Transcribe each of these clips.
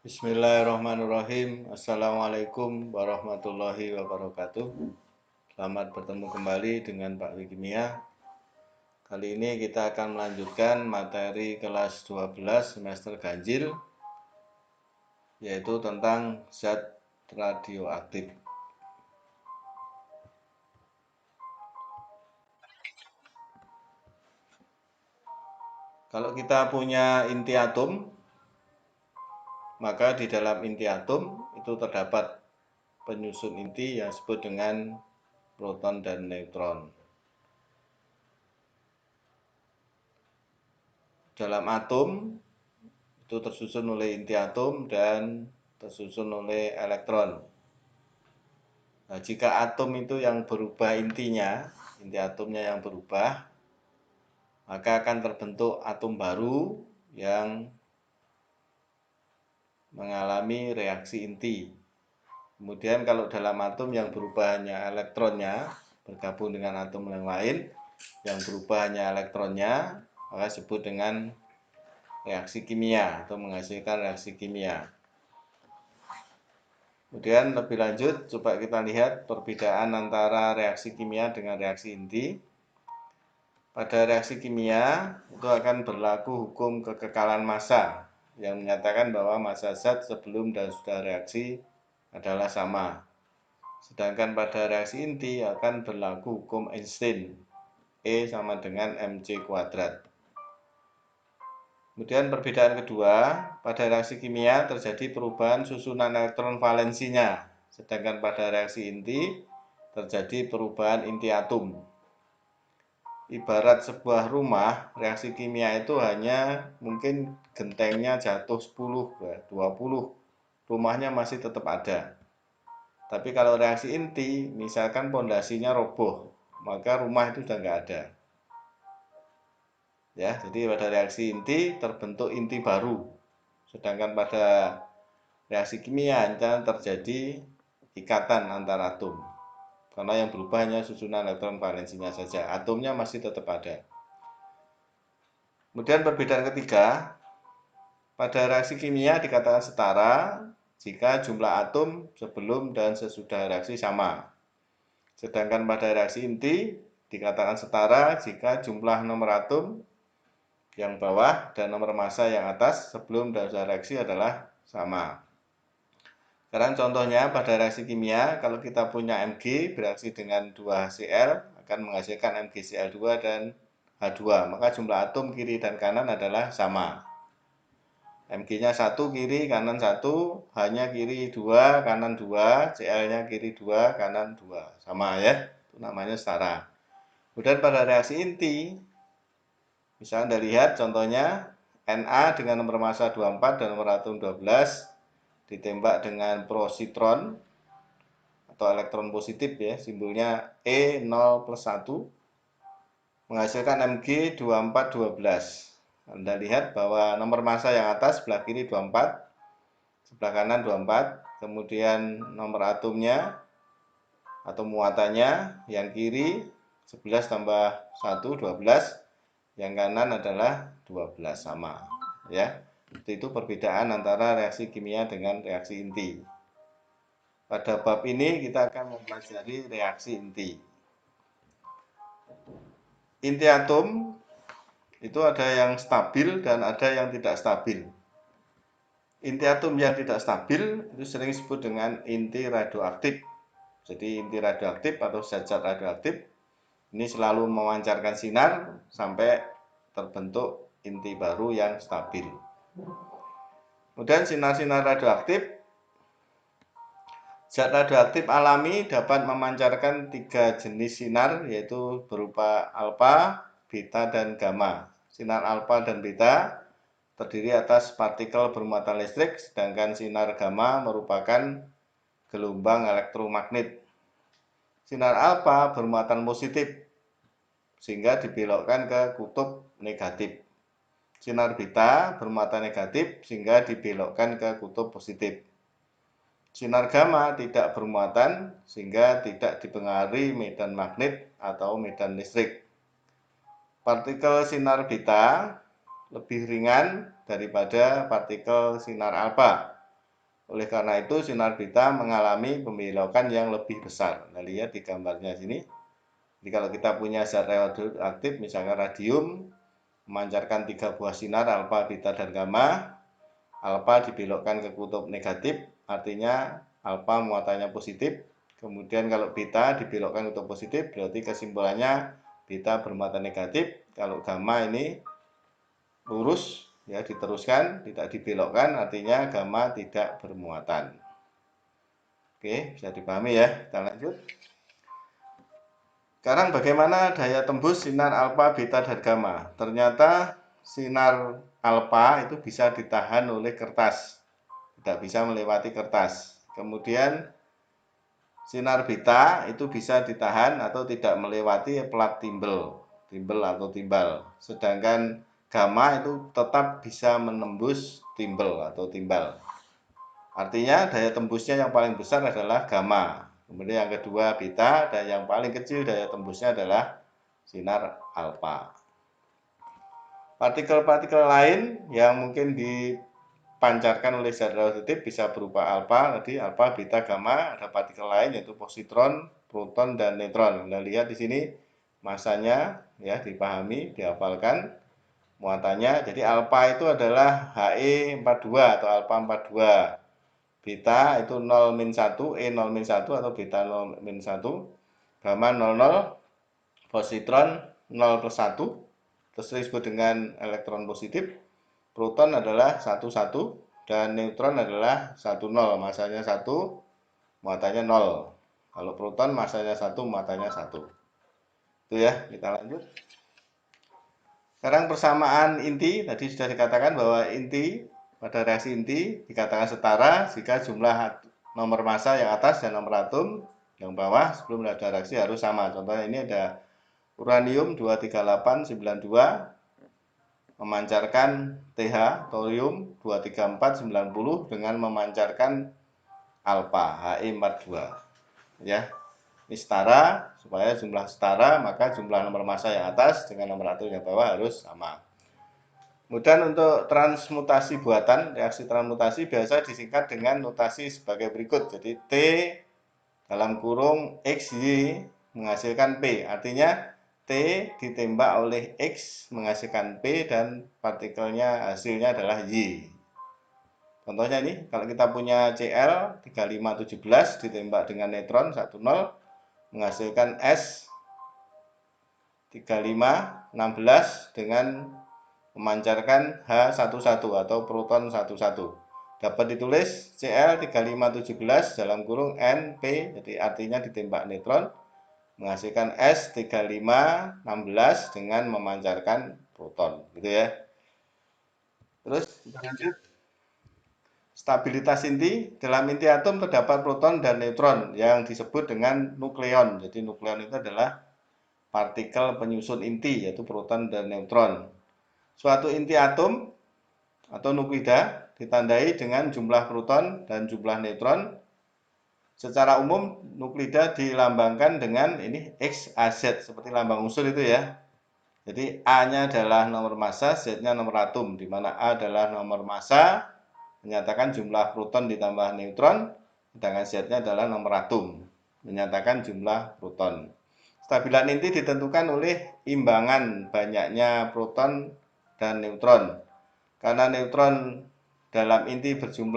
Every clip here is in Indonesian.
Bismillahirrahmanirrahim. Assalamualaikum warahmatullahi wabarakatuh. Selamat bertemu kembali dengan Pak Wikimia. Kali ini kita akan melanjutkan materi kelas 12 semester ganjil, yaitu tentang zat radioaktif. Kalau kita punya inti atom, maka di dalam inti atom itu terdapat penyusun inti yang disebut dengan proton dan neutron. Dalam atom itu tersusun oleh inti atom dan tersusun oleh elektron. Nah, jika atom itu yang berubah intinya, inti atomnya yang berubah, maka akan terbentuk atom baru yang mengalami reaksi inti. Kemudian kalau dalam atom yang berubah hanya elektronnya bergabung dengan atom yang lain, yang berubah hanya elektronnya, maka disebut dengan reaksi kimia atau menghasilkan reaksi kimia. Kemudian lebih lanjut, coba kita lihat perbedaan antara reaksi kimia dengan reaksi inti. Pada reaksi kimia itu akan berlaku hukum kekekalan massa yang menyatakan bahwa massa zat sebelum dan sesudah reaksi adalah sama. Sedangkan pada reaksi inti akan berlaku hukum Einstein, E sama dengan mc kuadrat. Kemudian perbedaan kedua, pada reaksi kimia terjadi perubahan susunan elektron valensinya, sedangkan pada reaksi inti terjadi perubahan inti atom. Ibarat sebuah rumah, reaksi kimia itu hanya mungkin gentengnya jatuh 10, 20, rumahnya masih tetap ada. Tapi kalau reaksi inti, misalkan pondasinya roboh, maka rumah itu sudah nggak ada. Ya, jadi pada reaksi inti terbentuk inti baru, sedangkan pada reaksi kimia terjadi ikatan antar atom, karena yang berubah hanya susunan elektron valensinya saja, atomnya masih tetap ada. Kemudian perbedaan ketiga, pada reaksi kimia dikatakan setara jika jumlah atom sebelum dan sesudah reaksi sama. Sedangkan pada reaksi inti dikatakan setara jika jumlah nomor atom yang bawah dan nomor massa yang atas sebelum dan sesudah reaksi adalah sama. Sekarang contohnya pada reaksi kimia, kalau kita punya Mg bereaksi dengan 2Cl akan menghasilkan MgCl2 dan H2, maka jumlah atom kiri dan kanan adalah sama. Mg-nya 1 kiri, kanan 1, H-nya kiri 2, kanan 2, Cl-nya kiri 2, kanan 2. Sama ya, itu namanya setara. Kemudian pada reaksi inti, misalnya Anda lihat contohnya, Na dengan nomor massa 24 dan nomor atom 12, ditembak dengan positron atau elektron positif ya, simbolnya E0+1, menghasilkan Mg2412. Anda lihat bahwa nomor massa yang atas sebelah kiri 24, sebelah kanan 24, kemudian nomor atomnya atau muatannya yang kiri 11 tambah 1, 12, yang kanan adalah 12, sama ya. Itu perbedaan antara reaksi kimia dengan reaksi inti. Pada bab ini kita akan mempelajari reaksi inti. Inti atom itu ada yang stabil dan ada yang tidak stabil. Inti atom yang tidak stabil itu sering disebut dengan inti radioaktif. Jadi inti radioaktif atau zat-zat radioaktif ini selalu memancarkan sinar sampai terbentuk inti baru yang stabil. Kemudian sinar-sinar radioaktif, zat radioaktif alami dapat memancarkan 3 jenis sinar, yaitu berupa alfa, beta, dan gamma. Sinar alfa dan beta terdiri atas partikel bermuatan listrik, sedangkan sinar gamma merupakan gelombang elektromagnet. Sinar alfa bermuatan positif, sehingga dibelokkan ke kutub negatif. Sinar beta bermuatan negatif, sehingga dibelokkan ke kutub positif. Sinar gamma tidak bermuatan, sehingga tidak dipengaruhi medan magnet atau medan listrik. Partikel sinar beta lebih ringan daripada partikel sinar alfa, Oleh karena itu sinar beta mengalami pembelokan yang lebih besar. Nah, lihat di gambarnya sini. Jadi kalau kita punya zat radioaktif misalkan radium memancarkan 3 buah sinar alfa, beta, dan gamma. Alfa dibelokkan ke kutub negatif, artinya alfa muatannya positif. Kemudian kalau beta dibelokkan ke kutub positif, berarti kesimpulannya beta bermuatan negatif. Kalau gamma ini lurus, ya diteruskan, tidak dibelokkan, artinya gamma tidak bermuatan. Oke, bisa dipahami ya. Kita lanjut. Sekarang bagaimana daya tembus sinar alfa, beta, dan gamma? Ternyata sinar alfa itu bisa ditahan oleh kertas, tidak bisa melewati kertas. Kemudian sinar beta itu bisa ditahan atau tidak melewati plat timbel, atau timbal. Sedangkan gamma itu tetap bisa menembus timbel atau timbal. Artinya daya tembusnya yang paling besar adalah gamma. Kemudian yang kedua beta, dan yang paling kecil daya tembusnya adalah sinar alfa. Partikel-partikel lain yang mungkin dipancarkan oleh zat radioaktif bisa berupa alfa, tadi alfa, beta, gamma. Ada partikel lain yaitu positron, proton, dan neutron. Nah, lihat di sini masanya ya dipahami, dihafalkan muatannya. Jadi alfa itu adalah He42 atau alfa 42. Beta itu 0-1, E0-1 atau beta 0-1, gamma 00, positron 0+1, terus disebut dengan elektron positif, proton adalah 11, dan neutron adalah 10, masanya 1, muatannya 0. Kalau proton masanya 1, muatannya 1. Itu ya, kita lanjut. Sekarang persamaan inti, tadi sudah dikatakan bahwa inti pada reaksi inti dikatakan setara jika jumlah nomor massa yang atas dan nomor atom yang bawah sebelum ada reaksi harus sama. Contohnya ini ada uranium 23892 memancarkan TH, thorium 23490 dengan memancarkan alfa, He42. Ya, ini setara, supaya jumlah setara maka jumlah nomor massa yang atas dengan nomor atom yang bawah harus sama. Kemudian untuk transmutasi buatan, reaksi transmutasi biasa disingkat dengan notasi sebagai berikut. Jadi T dalam kurung XY menghasilkan P. Artinya T ditembak oleh X menghasilkan P dan partikelnya hasilnya adalah Y. Contohnya ini, kalau kita punya Cl 3517 ditembak dengan neutron 10 menghasilkan S 3516 dengan memancarkan H11 atau proton 11. Dapat ditulis Cl 3517 dalam kurung NP, jadi artinya ditembak neutron, menghasilkan S 3516 dengan memancarkan proton, gitu ya. Terus kita lanjut. Stabilitas inti, dalam inti atom terdapat proton dan neutron yang disebut dengan nukleon. Jadi nukleon itu adalah partikel penyusun inti, yaitu proton dan neutron. Suatu inti atom atau nuklida ditandai dengan jumlah proton dan jumlah neutron. Secara umum nuklida dilambangkan dengan ini XAZ seperti lambang unsur itu ya. Jadi A-nya adalah nomor massa, Z-nya nomor atom, di mana A adalah nomor massa menyatakan jumlah proton ditambah neutron, sedangkan Z-nya adalah nomor atom menyatakan jumlah proton. Stabilan inti ditentukan oleh imbangan banyaknya proton dan neutron. Karena neutron dalam inti berfungsi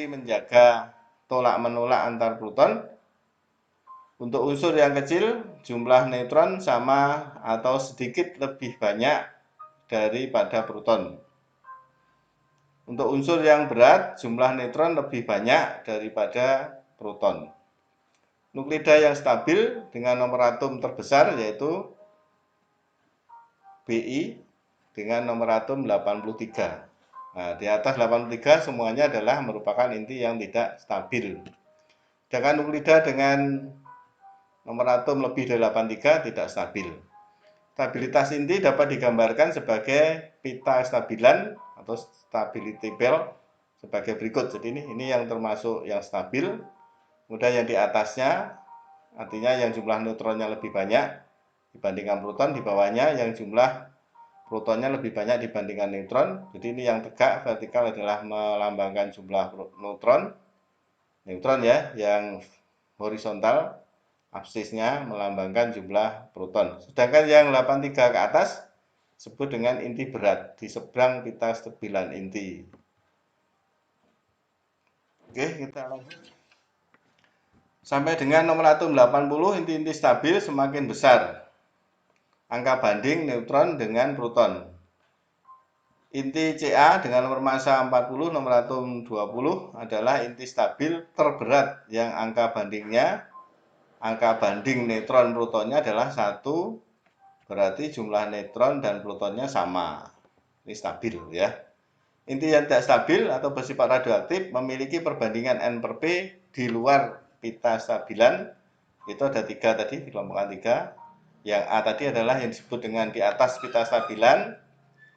menjaga tolak-menolak antar proton. Untuk unsur yang kecil, jumlah neutron sama atau sedikit lebih banyak daripada proton. Untuk unsur yang berat, jumlah neutron lebih banyak daripada proton. Nuklida yang stabil dengan nomor atom terbesar yaitu Bi dengan nomor atom 83. Nah, di atas 83 semuanya adalah merupakan inti yang tidak stabil. Sedangkan nuklida dengan nomor atom lebih dari 83 tidak stabil. Stabilitas inti dapat digambarkan sebagai pita stabilan atau stability belt sebagai berikut. Jadi ini yang termasuk yang stabil. Kemudian yang di atasnya artinya yang jumlah neutronnya lebih banyak dibandingkan proton, di bawahnya yang jumlah protonnya lebih banyak dibandingkan neutron. Jadi ini yang tegak vertikal adalah melambangkan jumlah neutron ya, yang horizontal absisnya melambangkan jumlah proton. Sedangkan yang 83 ke atas disebut dengan inti berat di seberang pita stabilan inti. Oke, kita lanjut. Sampai dengan nomor atom 80, inti-inti stabil semakin besar angka banding neutron dengan proton. Inti Ca dengan nomor massa 40, nomor atom 20 adalah inti stabil terberat yang angka banding neutron protonnya adalah 1, berarti jumlah neutron dan protonnya sama. Ini stabil ya. Inti yang tidak stabil atau bersifat radioaktif memiliki perbandingan N/P di luar pita stabilan. Itu ada 3 tadi, dikelompokkan 3. Yang A tadi adalah yang disebut dengan di atas pita stabilan,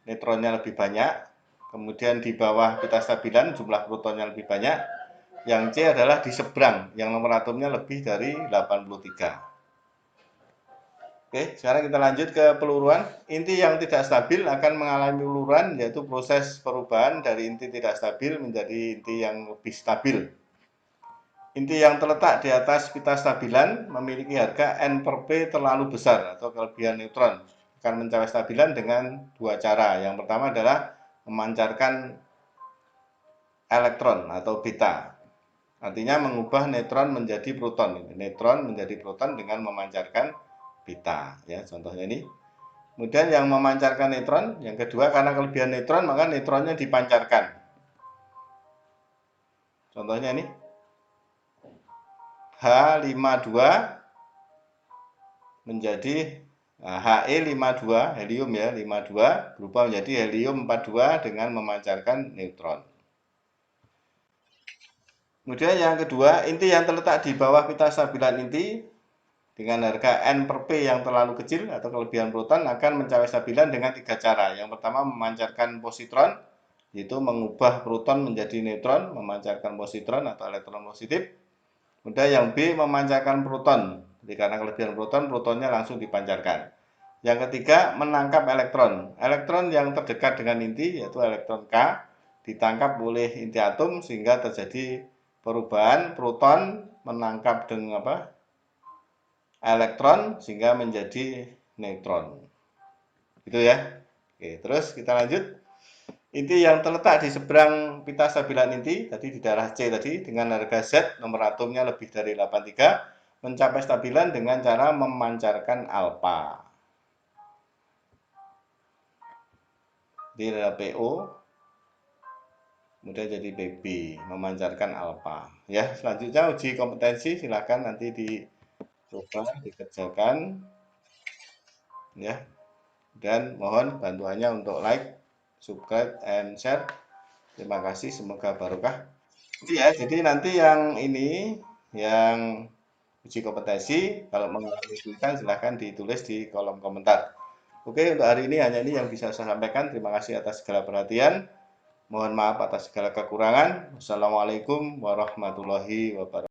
neutronnya lebih banyak. Kemudian di bawah pita stabilan, jumlah protonnya lebih banyak. Yang C adalah di seberang, yang nomor atomnya lebih dari 83. Oke, sekarang kita lanjut ke peluruan. Inti yang tidak stabil akan mengalami peluruan, yaitu proses perubahan dari inti tidak stabil menjadi inti yang lebih stabil. Inti yang terletak di atas pita stabilan memiliki harga N/P terlalu besar atau kelebihan neutron. Akan mencapai stabilan dengan dua cara. Yang pertama adalah memancarkan elektron atau beta. Artinya mengubah neutron menjadi proton. Neutron menjadi proton dengan memancarkan beta. Ya, contohnya ini. Kemudian yang memancarkan neutron, yang kedua karena kelebihan neutron maka neutronnya dipancarkan. Contohnya ini. H52 menjadi He52, helium ya, 52 berubah menjadi helium 42 dengan memancarkan neutron. Kemudian yang kedua, inti yang terletak di bawah pita stabilan inti dengan harga N/P yang terlalu kecil atau kelebihan proton akan mencapai stabilan dengan 3 cara. Yang pertama memancarkan positron, yaitu mengubah proton menjadi neutron, memancarkan positron atau elektron positif. Kemudian yang B memancarkan proton. Jadi karena kelebihan proton, protonnya langsung dipancarkan. Yang ketiga menangkap elektron. Elektron yang terdekat dengan inti yaitu elektron K ditangkap oleh inti atom sehingga terjadi perubahan proton menangkap dengan elektron sehingga menjadi neutron. Gitu ya. Oke, terus kita lanjut. Inti yang terletak di seberang pita stabilan inti, tadi di daerah C tadi, dengan harga Z, nomor atomnya lebih dari 83, mencapai stabilan dengan cara memancarkan alfa. Jadi adalah PO, kemudian jadi PB, memancarkan alfa. Ya, selanjutnya uji kompetensi, silakan nanti dicoba, dikerjakan. Ya, dan mohon bantuannya untuk like, subscribe, and share. Terima kasih, semoga barokah. Jadi nanti yang ini, yang uji kompetensi, kalau mengalami kesulitan silahkan ditulis di kolom komentar. Oke, untuk hari ini hanya ini yang bisa saya sampaikan. Terima kasih atas segala perhatian. Mohon maaf atas segala kekurangan. Wassalamualaikum warahmatullahi wabarakatuh.